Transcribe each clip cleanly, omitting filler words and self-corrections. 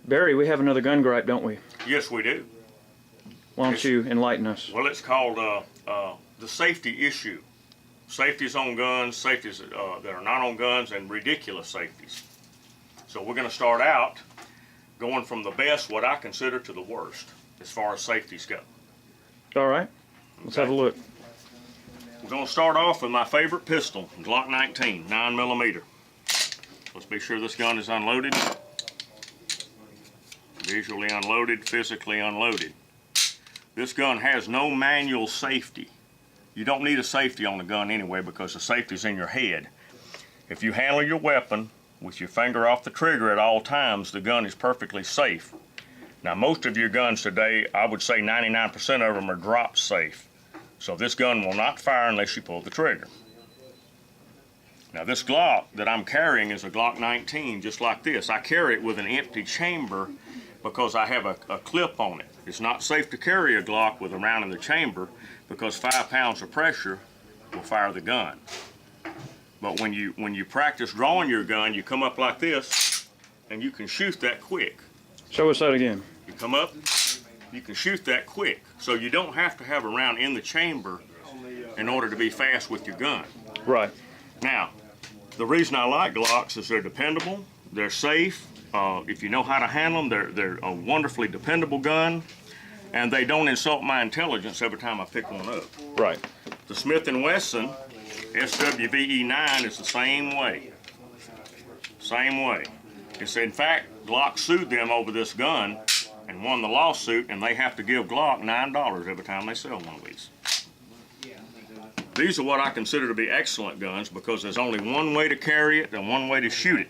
Barry, we have another gun gripe, don't we? Yes, we do. Why don't you enlighten us? Well, it's called the safety issue. Safeties on guns, safeties that are not on guns, and ridiculous safeties. So we're going to start out going from the best, what I consider, to the worst as far as safeties go. All right, let's have a look. We're going to start off with my favorite pistol, Glock 19, 9mm. Let's be sure this gun is unloaded. Visually unloaded, physically unloaded. This gun has no manual safety. You don't need a safety on the gun anyway because the safety's in your head. If you handle your weapon with your finger off the trigger at all times, the gun is perfectly safe. Now, most of your guns today, I would say 99% of them are drop safe. So this gun will not fire unless you pull the trigger. Now, this Glock that I'm carrying is a Glock 19, just like this. I carry it with an empty chamber because I have a clip on it. It's not safe to carry a Glock with a round in the chamber because 5 pounds of pressure will fire the gun. But when you practice drawing your gun, you come up like this and you can shoot that quick. Show us that again. You come up, you can shoot that quick. So you don't have to have a round in the chamber in order to be fast with your gun. Right. Now, the reason I like Glocks is they're dependable, they're safe. If you know how to handle them, they're a wonderfully dependable gun, and they don't insult my intelligence every time I pick one up. Right. The Smith & Wesson SWVE9 is the same way. Same way. It's, in fact, Glock sued them over this gun and won the lawsuit, and they have to give Glock $9 every time they sell one of these. These are what I consider to be excellent guns because there's only one way to carry it and one way to shoot it.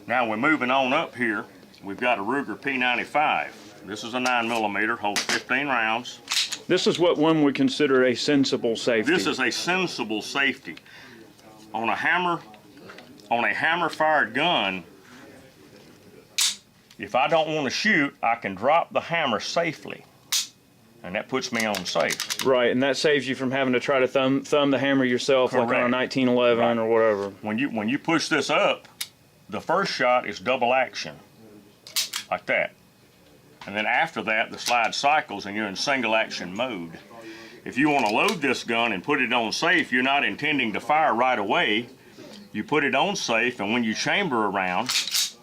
Now we're moving on up here. We've got a Ruger P95. This is a 9mm, holds 15 rounds. This is what one would consider a sensible safety. This is a sensible safety. On a hammer-fired gun, if I don't want to shoot, I can drop the hammer safely, and that puts me on safe. Right, and that saves you from having to try to thumb the hammer yourself. Correct. Like on a 1911 right. Or whatever. When you push this up, the first shot is double action, like that. And then after that, the slide cycles and you're in single action mode. If you want to load this gun and put it on safe, you're not intending to fire right away. You put it on safe, and when you chamber around,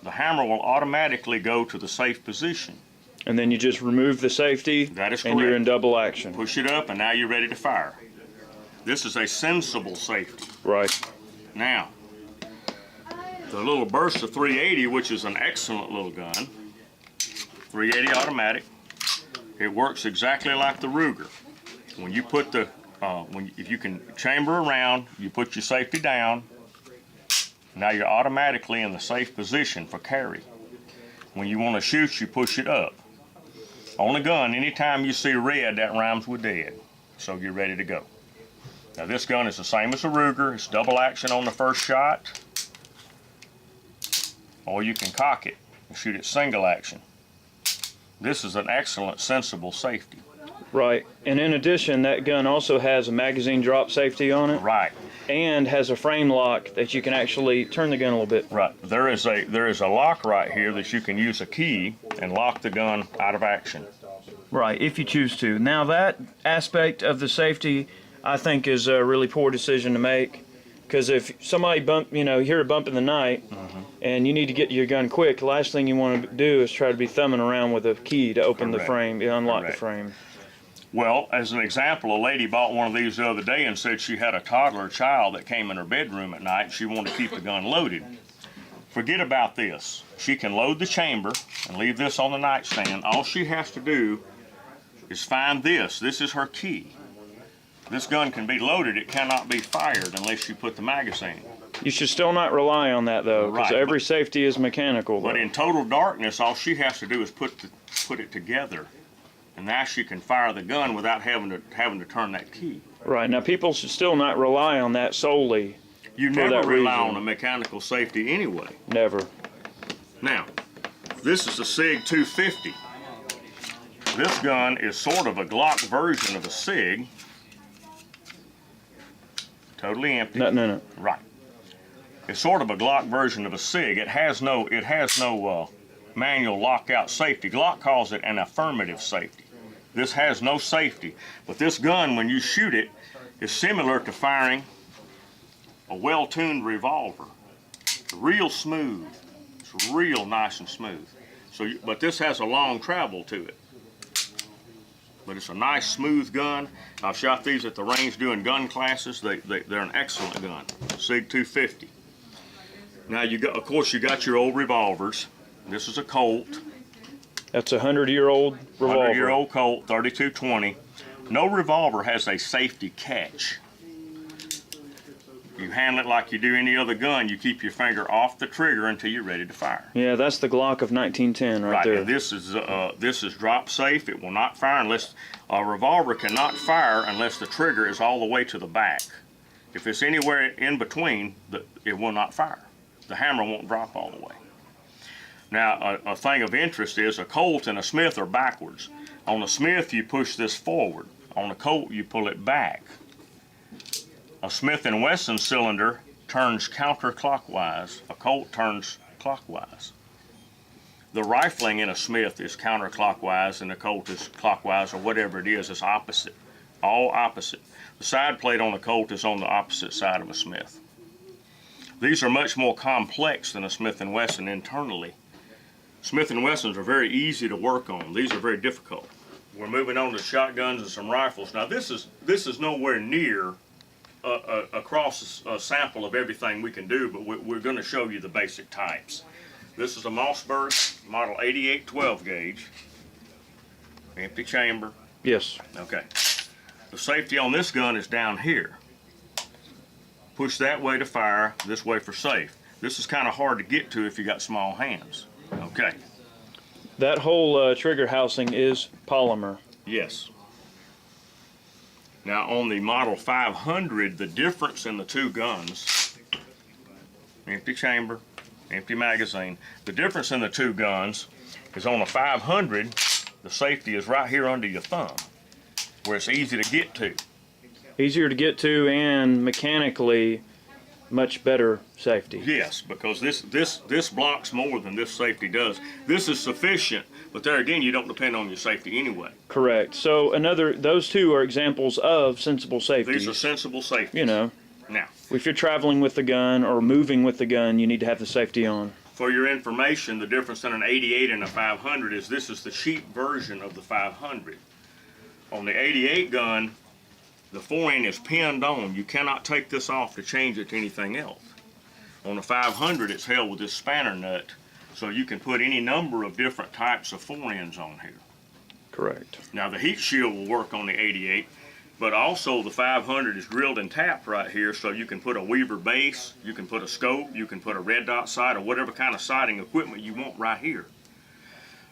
the hammer will automatically go to the safe position. And then you just remove the safety. That is correct. And you're in double action. Push it up, and now you're ready to fire. This is a sensible safety. Right. Now, the little Burst of 380, which is an excellent little gun, 380 automatic. It works exactly like the Ruger. When you put the, if you can chamber around, you put your safety down. Now you're automatically in the safe position for carry. When you want to shoot, you push it up. On the gun, anytime you see red, that rhymes with dead. So you're ready to go. Now this gun is the same as a Ruger. It's double action on the first shot. Or you can cock it and shoot it single action. This is an excellent, sensible safety. Right, and in addition, that gun also has a magazine drop safety on it. Right. And has a frame lock that you can actually turn the gun a little bit. Right. There is a lock right here that you can use a key and lock the gun out of action. Right, if you choose to. Now that aspect of the safety, I think, is a really poor decision to make. Because if somebody you hear a bump in the night, and you need to get your gun quick, the last thing you want to do is try to be thumbing around with a key to open the frame, unlock the frame. Well, as an example, a lady bought one of these the other day and said she had a toddler child that came in her bedroom at night and she wanted to keep the gun loaded. Forget about this. She can load the chamber and leave this on the nightstand. All she has to do is find this. This is her key. This gun can be loaded. It cannot be fired unless you put the magazine. You should still not rely on that, though, because every safety is mechanical. But in total darkness, all she has to do is put it together, and now she can fire the gun without having to turn that key. Right. Now, people should still not rely on that solely. You never rely on a mechanical safety anyway. Never. Now, this is a SIG 250. This gun is sort of a Glock version of a SIG. Totally empty. Nothing in it. Right. It's sort of a Glock version of a SIG. It has no manual lockout safety. Glock calls it an affirmative safety. This has no safety, but this gun, when you shoot it, is similar to firing a well-tuned revolver. It's real smooth. It's real nice and smooth. But this has a long travel to it. But it's a nice, smooth gun. I've shot these at the range doing gun classes. They're an excellent gun. SIG 250. Now, of course, you got your old revolvers. This is a Colt. That's a 100-year-old revolver. 100-year-old Colt, 3220. No revolver has a safety catch. You handle it like you do any other gun. You keep your finger off the trigger until you're ready to fire. Yeah, that's the Glock of 1910 right there. And this is drop safe. It will not fire unless a revolver cannot fire unless the trigger is all the way to the back. If it's anywhere in between, it will not fire. The hammer won't drop all the way. Now, a thing of interest is a Colt and a Smith are backwards. On a Smith, you push this forward. On a Colt, you pull it back. A Smith & Wesson cylinder turns counterclockwise. A Colt turns clockwise. The rifling in a Smith is counterclockwise and the Colt is clockwise, or whatever it is. It's opposite. All opposite. The side plate on a Colt is on the opposite side of a Smith. These are much more complex than a Smith & Wesson internally. Smith & Wessons are very easy to work on. These are very difficult. We're moving on to shotguns and some rifles. Now this is nowhere near across a sample of everything we can do, but we're going to show you the basic types. This is a Mossberg model 88 12 gauge. Empty chamber. Yes. Okay. The safety on this gun is down here. Push that way to fire, this way for safe. This is kind of hard to get to if you got small hands. Okay. That whole trigger housing is polymer. Yes. Now on the Model 500, the difference in the two guns, empty chamber, empty magazine, the difference in the two guns is on a 500, the safety is right here under your thumb, where it's easy to get to. Easier to get to and mechanically much better safety. Yes, because this blocks more than this safety does. This is sufficient, but there again, you don't depend on your safety anyway. Correct. So those two are examples of sensible safety. These are sensible safety. You know, now, if you're traveling with the gun or moving with the gun, you need to have the safety on. For your information, the difference in an 88 and a 500 is this is the cheap version of the 500. On the 88 gun, the fore-end is pinned on. You cannot take this off to change it to anything else. On the 500, it's held with this spanner nut, so you can put any number of different types of fore-ends on here. Correct. Now, the heat shield will work on the 88, but also the 500 is drilled and tapped right here, so you can put a Weaver base, you can put a scope, you can put a red dot sight, or whatever kind of sighting equipment you want right here.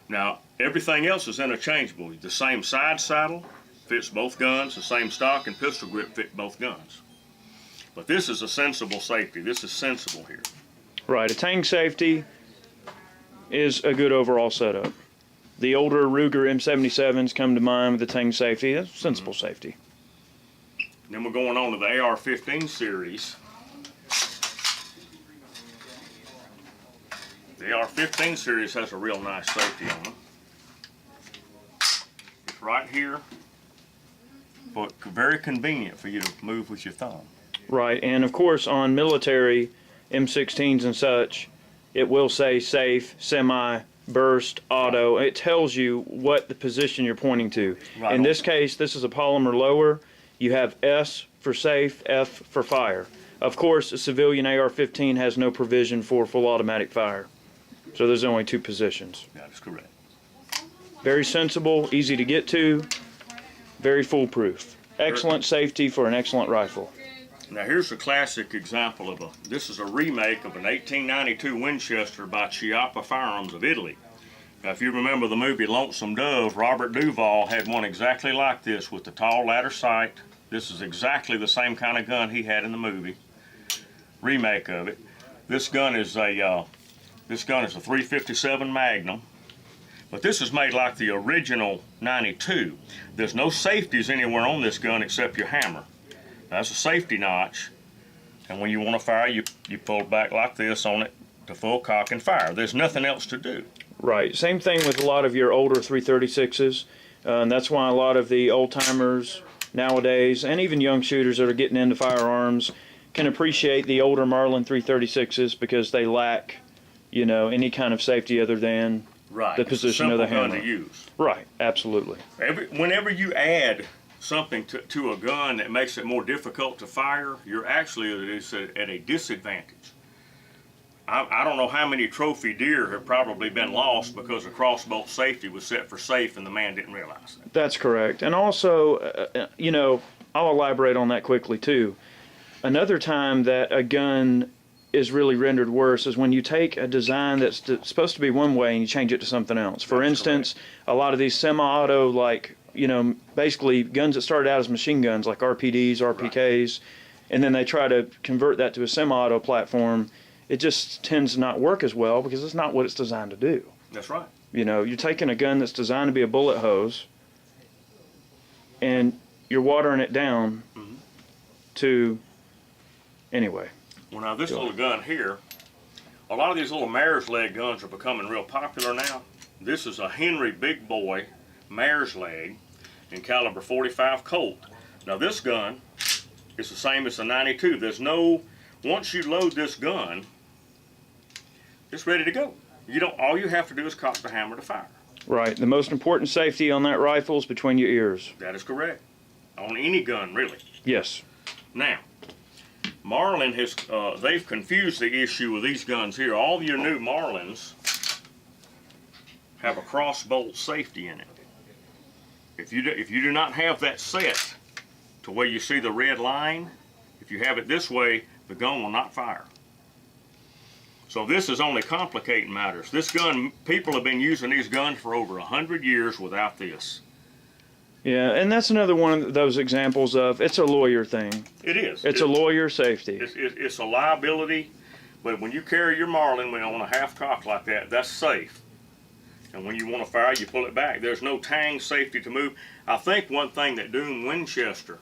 Now, everything else is interchangeable. The same side saddle fits both guns, the same stock and pistol grip fit both guns. But this is a sensible safety. This is sensible here. Right, a Tang safety is a good overall setup. The older Ruger M77s come to mind with the Tang safety. That's sensible safety. Then we're going on to the AR-15 series. The AR-15 series has a real nice safety on them. It's right here, but very convenient for you to move with your thumb. Right, and of course on military M16s and such, it will say safe, semi, burst, auto. It tells you what the position you're pointing to. Right. In this case, this is a polymer lower. You have S for safe, F for fire. Of course, a civilian AR-15 has no provision for full automatic fire. So there's only two positions. That is correct. Very sensible, easy to get to, very foolproof. Excellent safety for an excellent rifle. Now here's a classic example of this is a remake of an 1892 Winchester by Chiappa Firearms of Italy. Now if you remember the movie Lonesome Dove, Robert Duvall had one exactly like this with the tall ladder sight. This is exactly the same kind of gun he had in the movie. Remake of it. This gun is a 357 Magnum. But this is made like the original 92. There's no safeties anywhere on this gun except your hammer. That's a safety notch, and when you want to fire, you pull back like this on it to full cock and fire. There's nothing else to do. Right. Same thing with a lot of your older 336s. And that's why a lot of the old timers nowadays, and even young shooters that are getting into firearms, can appreciate the older Marlin 336s because they lack, you know, any kind of safety other than Right. the position of the It's a simple hammer. gun to use. Right. Absolutely. Whenever you add something to a gun that makes it more difficult to fire, you're actually at a disadvantage. I don't know how many trophy deer have probably been lost because the crossbolt safety was set for safe and the man didn't realize that. That's correct. And also, you know, I'll elaborate on that quickly too. Another time that a gun is really rendered worse is when you take a design that's supposed to be one way and you change it to something else. For instance, a lot of these semi-auto, like, you know, basically guns that started out as machine guns like RPDs, RPKs, and then they try to convert that to a semi-auto platform. It just tends to not work as well because it's not what it's designed to do. That's right. You know, you're taking a gun that's designed to be a bullet hose and you're watering it down to, anyway. Well, now this little gun here, a lot of these little mare's leg guns are becoming real popular now. This is a Henry Big Boy mare's leg in caliber 45 Colt. Now this gun is the same as the 92. There's no, once you load this gun, it's ready to go. All you have to do is cock the hammer to fire. Right. The most important safety on that rifle is between your ears. That is correct. On any gun, really. Yes. Now, Marlin has, they've confused the issue with these guns here. All your new Marlins have a crossbolt safety in it. If you do not have that set to where you see the red line, if you have it this way, the gun will not fire. So this is only complicating matters. This gun, people have been using these guns for over 100 years without this. Yeah, and that's another one of those examples of it's a lawyer thing. It is. It's a lawyer safety. It's a liability, but when you carry your Marlin on a half cock like that, that's safe. And when you want to fire, you pull it back. There's no tang safety to move. I think one thing that doomed Winchester,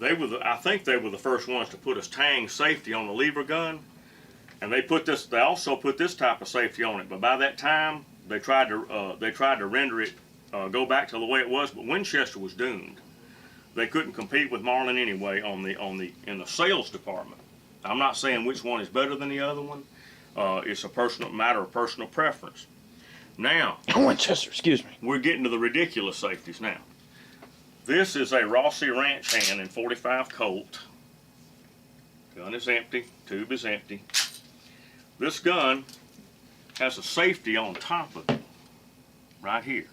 I think they were the first ones to put a tang safety on the lever gun. And they also put this type of safety on it, but by that time they tried to render it go back to the way it was. But Winchester was doomed. They couldn't compete with Marlin anyway in the sales department. I'm not saying which one is better than the other one. It's a matter of personal preference. Now, Winchester, excuse me. We're getting to the ridiculous safeties now. This is a Rossi Ranch hand in 45 Colt. Gun is empty. Tube is empty. This gun has a safety on top of it, right here.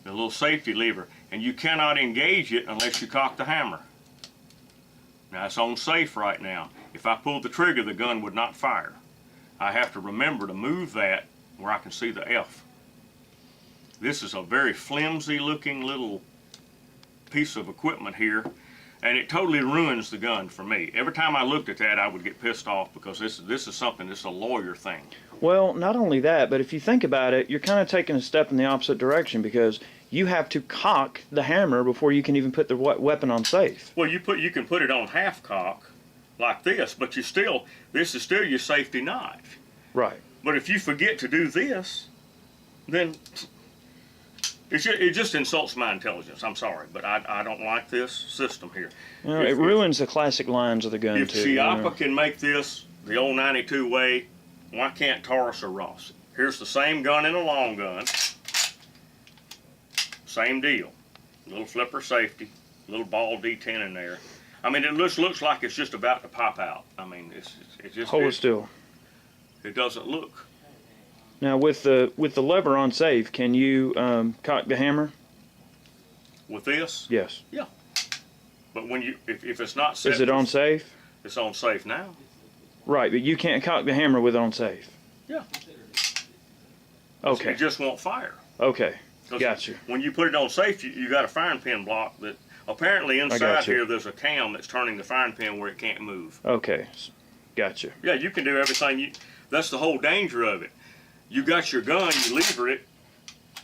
The little safety lever, and you cannot engage it unless you cock the hammer. Now it's on safe right now. If I pulled the trigger, the gun would not fire. I have to remember to move that where I can see the F. This is a very flimsy looking little piece of equipment here. And it totally ruins the gun for me. Every time I looked at that, I would get pissed off because this is something that's a lawyer thing. Well, not only that, but if you think about it, you're kind of taking a step in the opposite direction because you have to cock the hammer before you can even put the weapon on safe. Well, you can put it on half cock like this, but this is still your safety knife. Right. But if you forget to do this, then it just insults my intelligence. I'm sorry, but I don't like this system here. You know, it ruins the classic lines of the gun, if too. Chiappa can make this the old 92 way, why can't Taurus or Rossi? Here's the same gun in a long gun. Same deal. Little flipper safety, little ball D10 in there. I mean, it looks like it's just about to pop out. I mean, it's just... Hold it still. It doesn't look. Now, with the lever on safe, can you cock the hammer? With this? Yes. Yeah. But when if it's not set... Is it on safe? It's on safe now. Right, but you can't cock the hammer with it on safe. Yeah. Okay. It just won't fire. Okay. Gotcha. When you put it on safe, you got a firing pin block that apparently inside here there's a cam that's turning the firing pin where it can't move. Okay. Gotcha. Yeah, you can do everything. That's the whole danger of it. You got your gun, you lever it,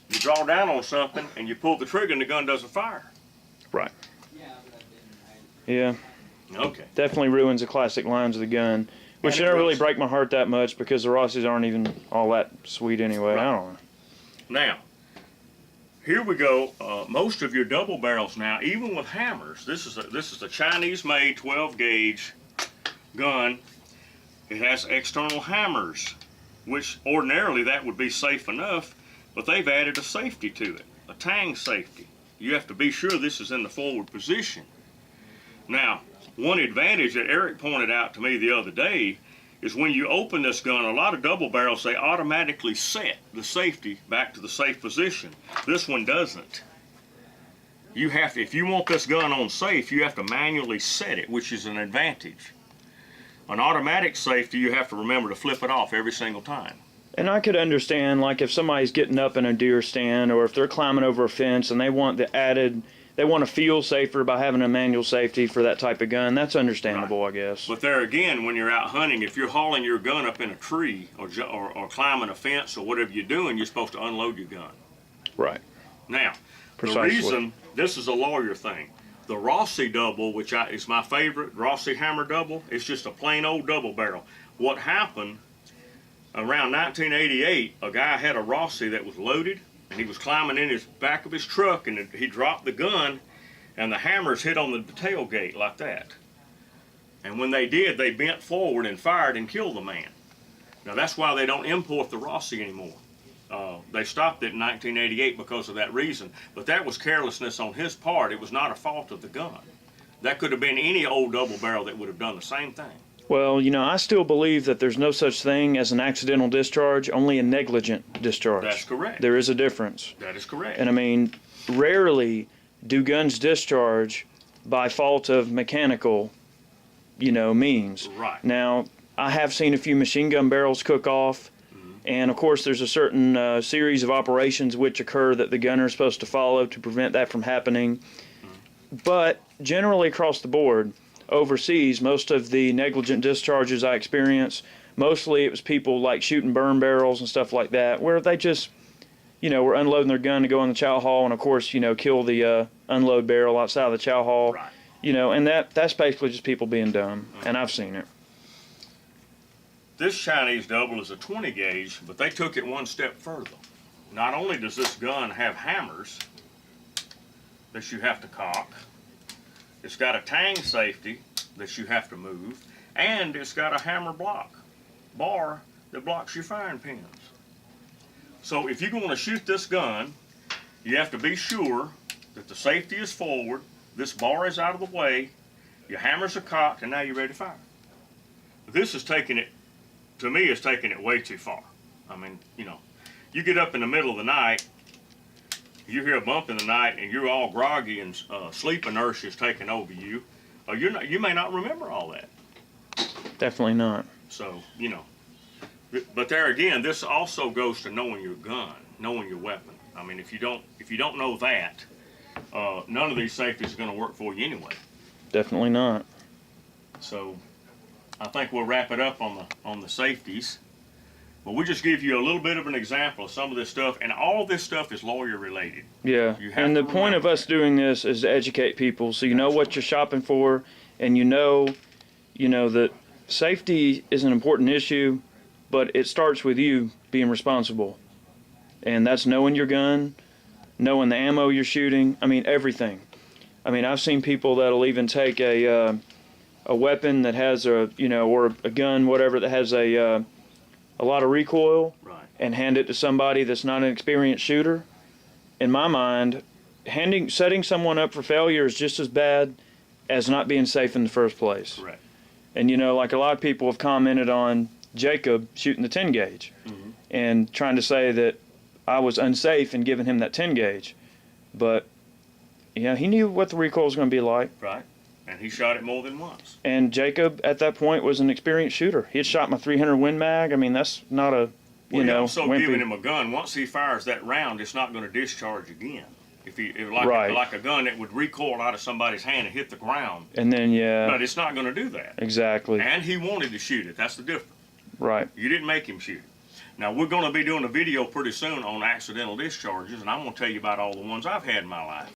you draw down on something, and you pull the trigger and the gun doesn't fire. Right. Yeah. Okay. Definitely ruins the classic lines of the gun. Which And it didn't really runs. break my heart that much because the Rossies aren't even all that sweet anyway. Right. I don't know. Now, here we go. Most of your double barrels now, even with hammers, this is a Chinese-made 12-gauge gun. It has external hammers, which ordinarily that would be safe enough, but they've added a safety to it, a tang safety. You have to be sure this is in the forward position. Now, one advantage that Eric pointed out to me the other day is when you open this gun, a lot of double barrels, they automatically set the safety back to the safe position. This one doesn't. You have to, if you want this gun on safe, you have to manually set it, which is an advantage. An automatic safety, you have to remember to flip it off every single time. And I could understand, like, if somebody's getting up in a deer stand or if they're climbing over a fence and they want they want to feel safer by having a manual safety for that type of gun, that's understandable, I guess. But there again, when you're out hunting, if you're hauling your gun up in a tree or climbing a fence or whatever you're doing, you're supposed to unload your gun. Right. Now, Precisely. the reason, this is a lawyer thing, the Rossi double, which is my favorite, Rossi hammer double, it's just a plain old double barrel. What happened, around 1988, a guy had a Rossi that was loaded, and he was climbing in his back of his truck, and he dropped the gun, and the hammers hit on the tailgate like that. And when they did, they bent forward and fired and killed the man. Now that's why they don't import the Rossi anymore. They stopped it in 1988 because of that reason. But that was carelessness on his part. It was not a fault of the gun. That could have been any old double barrel that would have done the same thing. Well, you know, I still believe that there's no such thing as an accidental discharge, only a negligent discharge. That's correct. There is a difference. That is correct. And I mean, rarely do guns discharge by fault of mechanical, you know, means. Right. Now, I have seen a few machine gun barrels cook off, and of course there's a certain series of operations which occur that the gunner is supposed to follow to prevent that from happening. But generally across the board, overseas, most of the negligent discharges I experienced, mostly it was people like shooting burn barrels and stuff like that, where they just, you know, were unloading their gun to go in the chow hall and of course, you know, kill the unload barrel outside of the chow hall. Right. You know, and that's basically just people being dumb, and I've seen it. This Chinese double is a 20 gauge, but they took it one step further. Not only does this gun have hammers that you have to cock, it's got a tang safety that you have to move, and it's got a hammer bar that blocks your firing pins. So if you're going to shoot this gun, you have to be sure that the safety is forward, this bar is out of the way, your hammers are cocked, and now you're ready to fire. This is taking it, to me, it's taking it way too far. I mean, you know, you get up in the middle of the night, you hear a bump in the night, and you're all groggy and sleep inertia is taking over you. You may not remember all that. Definitely not. So, you know, but there again, this also goes to knowing your gun, knowing your weapon. I mean, if you don't know that, none of these safeties are going to work for you anyway. Definitely not. So, I think we'll wrap it up on the safeties. But we'll just give you a little bit of an example of some of this stuff, and all this stuff is lawyer related. Yeah, You have and the to point of remember us doing this is to educate people so you know what you're shopping for, and you know that safety is an important issue, but it starts with you being responsible. And that's knowing your gun, knowing the ammo you're shooting, I mean everything. I mean, I've seen people that'll even take a weapon that has or a gun, whatever, that has a lot of recoil, Right. and hand it to somebody that's not an experienced shooter. In my mind, setting someone up for failure is just as bad as not being safe in the first place. Correct. And like a lot of people have commented on Jacob shooting the 10 gauge and trying to say that I was unsafe in giving him that 10 gauge. But he knew what the recoil was going to be like. Right. And he shot it more than once. And Jacob, at that point, was an experienced shooter. He had shot my 300 Win Mag. I mean, that's not a, Also wimpy. giving him a gun, once he fires that round, it's not going to discharge again. Right. Like a gun that would recoil out of somebody's hand and hit the ground. And then, But it's not going to do that. exactly. And he wanted to shoot it. That's the difference. Right. You didn't make him shoot it. Now, we're going to be doing a video pretty soon on accidental discharges, and I'm going to tell you about all the ones I've had in my life.